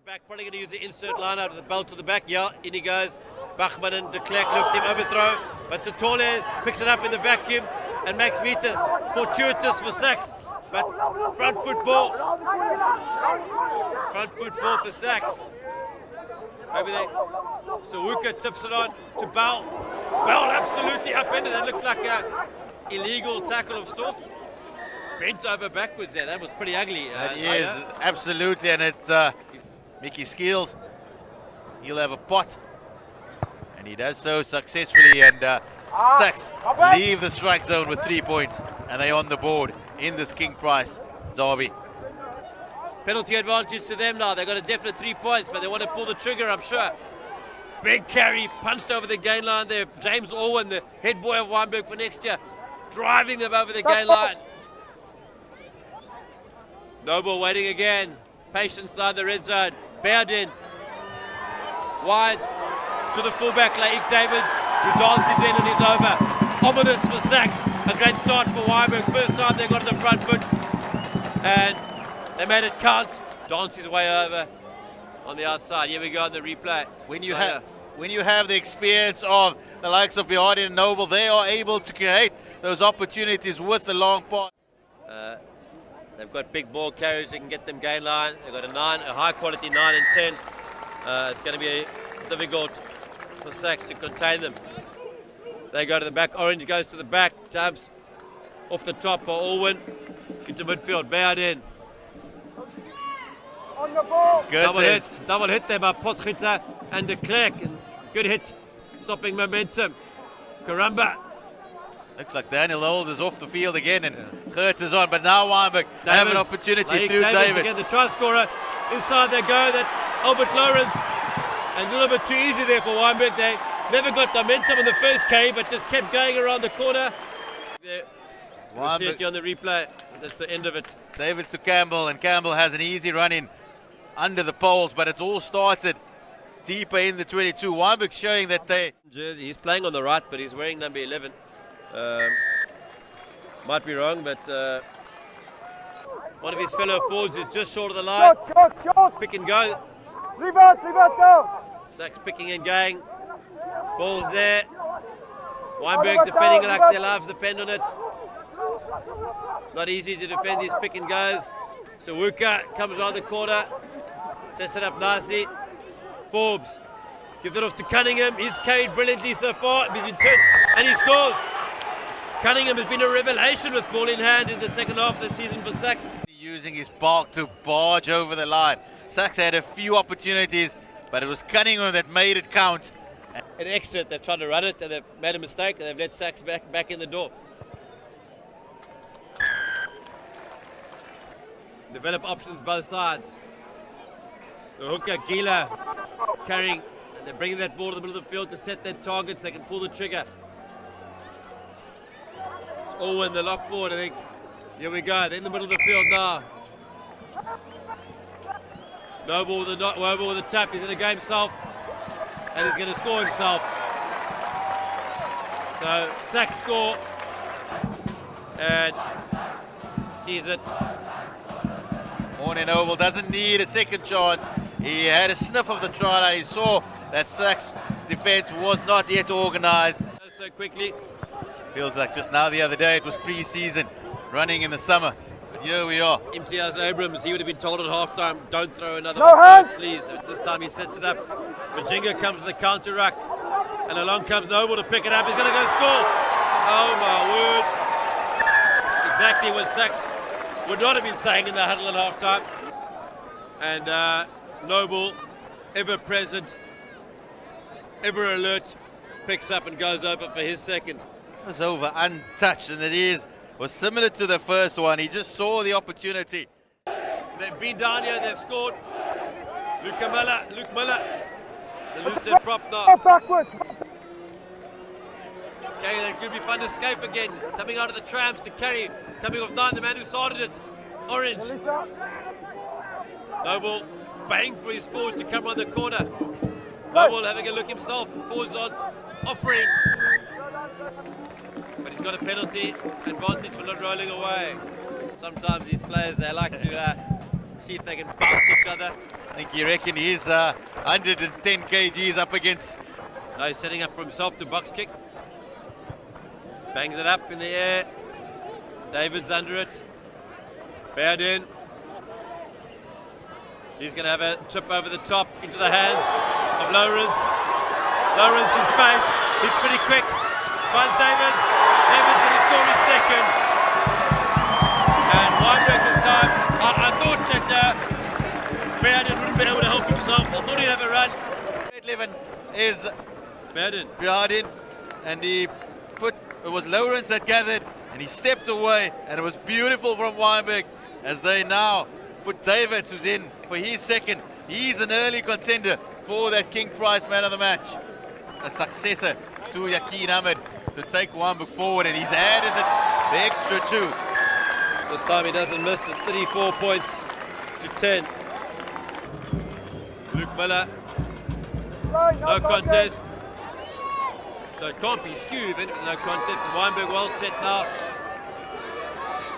Back, probably going to use the insert line out of the belt to the back. Yeah, in he goes. Bachmann and de Klerk lift him, overthrow. But Sitole picks it up in the vacuum and makes meters. Fortuitous for SACS. But front foot ball for SACS. Maybe they. Sawuka tips it on to Bell. Bell absolutely upended. That looked like an illegal tackle of sorts. Bent over backwards there. That was pretty ugly. Yes, absolutely. And it. Mickey Skeels, he'll have a pot, and he does so successfully, and SACS leave the strike zone with 3 points, and they're on the board in this King Price derby. Penalty advantage to them now. They've got a definite 3 points, but they want to pull the trigger, I'm sure. Big carry, punched over the gain line there. James Orwin, the head boy of Wynberg for next year, driving them over the gain line. Noble waiting again. Patience down the red zone. Baird wide to the fullback, Laik Davids, who dances in and is over. Ominous for SACS. A great start for Wynberg. First time they got the front foot, and they made it count. Dances way over on the outside. Here we go on the replay. When you have the experience of the likes of Baird and Noble, they are able to create those opportunities with the long pass. They've got big ball carriers that can get them gain line. They've got a high quality 9 and 10. It's going to be difficult for SACS to contain them. They go to the back. Orange goes to the back. Jumps off the top for Orwin into midfield. Baird in. On the ball. Good double hit there by Potgieter and de Klerk. Good hit, stopping momentum. Karamba. Looks like Daniel Old is off the field again, and Gertz is on, but now Wynberg have an opportunity through Davids. Again, the try scorer. Inside they go, that Albert Lawrence. And a little bit too easy there for Wynberg. They never got momentum in the first K, but just kept going around the corner. We'll see it on the replay. That's the end of it. Davids to Campbell, and Campbell has an easy run in under the poles, but it's all started deeper in the 22. Wynberg showing that they... Jersey. He's playing on the right, but he's wearing number 11. Might be wrong, but one of his fellow forwards is just short of the line. Shot. Pick and go. Leave us, go. SACS picking and going. Ball's there. Wynberg defending like their lives depend on it. Not easy to defend these pick and goes. Sawuka comes around the corner. Sets it up nicely. Forbes gives it off to Cunningham. He's carried brilliantly so far. He's been turned and he scores. Cunningham has been a revelation with ball in hand in the second half of the season for SACS. Using his bulk to barge over the line. SACS had a few opportunities, but it was Cunningham that made it count. An exit, they've tried to run it and they've made a mistake and they've let SACS back in the door. Develop options both sides. The hooker, Gila, carrying, and they're bringing that ball to the middle of the field to set their targets. They can pull the trigger. It's Orwin, the lock forward, I think. Here we go, they're in the middle of the field now. Noble with a tap, he's going to go himself, and he's going to score himself. So, SACS score, and sees it. Morning Noble doesn't need a second chance. He had a sniff of the try line. He saw that SACS defense was not yet organized. So quickly. Feels like just now the other day it was pre-season, running in the summer. But here we are. Imtiaz Abrams, he would have been told at halftime, don't throw another No hand, please. This time he sets it up. Majinga comes to the counter ruck, and along comes Noble to pick it up. He's going to go score. Oh my word. Exactly what SACS would not have been saying in the huddle at halftime. And Noble, ever present, ever alert, picks up and goes over for his second. Goes over untouched, and was similar to the first one. He just saw the opportunity. They've been down here, they've scored. Luke Miller, the loose head prop now. Backwards. Okay, that could be fun to escape again. Coming out of the trams to carry, coming off 9, the man who started it. Orange. Noble baying for his forwards to come around the corner. Noble having a look himself. Forwards on offering. But he's got a penalty advantage for not rolling away. Sometimes these players, they like to see if they can bounce each other. I think you reckon he's 110 kgs up against. Now he's setting up for himself to box kick. Bangs it up in the air. David's under it. Baird. He's going to have a trip over the top into the hands of Lawrence. Lawrence in space. He's pretty quick. Finds Davids. Davids going to score his second. And Wynberg this time. I thought that Baird wouldn't be able to help himself. I thought he'd have a run. 11 is Baird. and it was Lawrence that gathered, and he stepped away, and it was beautiful from Wynberg as they now put Davids, who's in for his second. He's an early contender for that King Prize Man of the Match, a successor to Yakin Ahmed to take Wynberg forward, and he's added the extra 2. This time he doesn't miss. It's 34 points to 10. Luke Miller, no contest. So it can't be skewed, no contest. Wynberg well set now.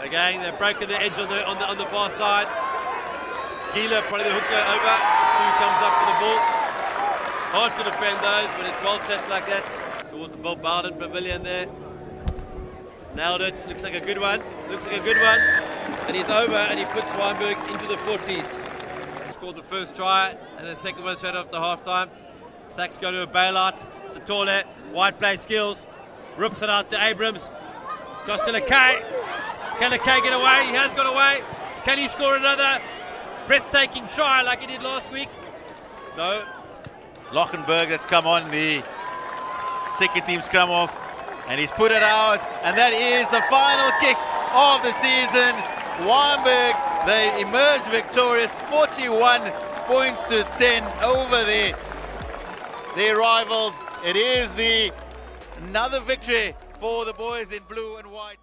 Again, they've broken the edge on the far side. Gila probably the hooker over. Sue comes up for the ball. Hard to defend those, but it's well set like that. Towards the Bill Bowden Pavilion there. He's nailed it. Looks like a good one. And he's over, and he puts Wynberg into the 40s. Scored the first try, and the second one straight after half-time. SACS go to a bailout. Satole, wide play skills. Rips it out to Abrams. Goes to Lakay. Can Lakay get away? He has got away. Can he score another breathtaking try like he did last week? No. It's Lochenberg that's come on the second team scrum off, and he's put it out, and that is the final kick of the season. Wynberg, they emerge victorious, 41 points to 10 over their rivals. It is another victory for the boys in blue and white.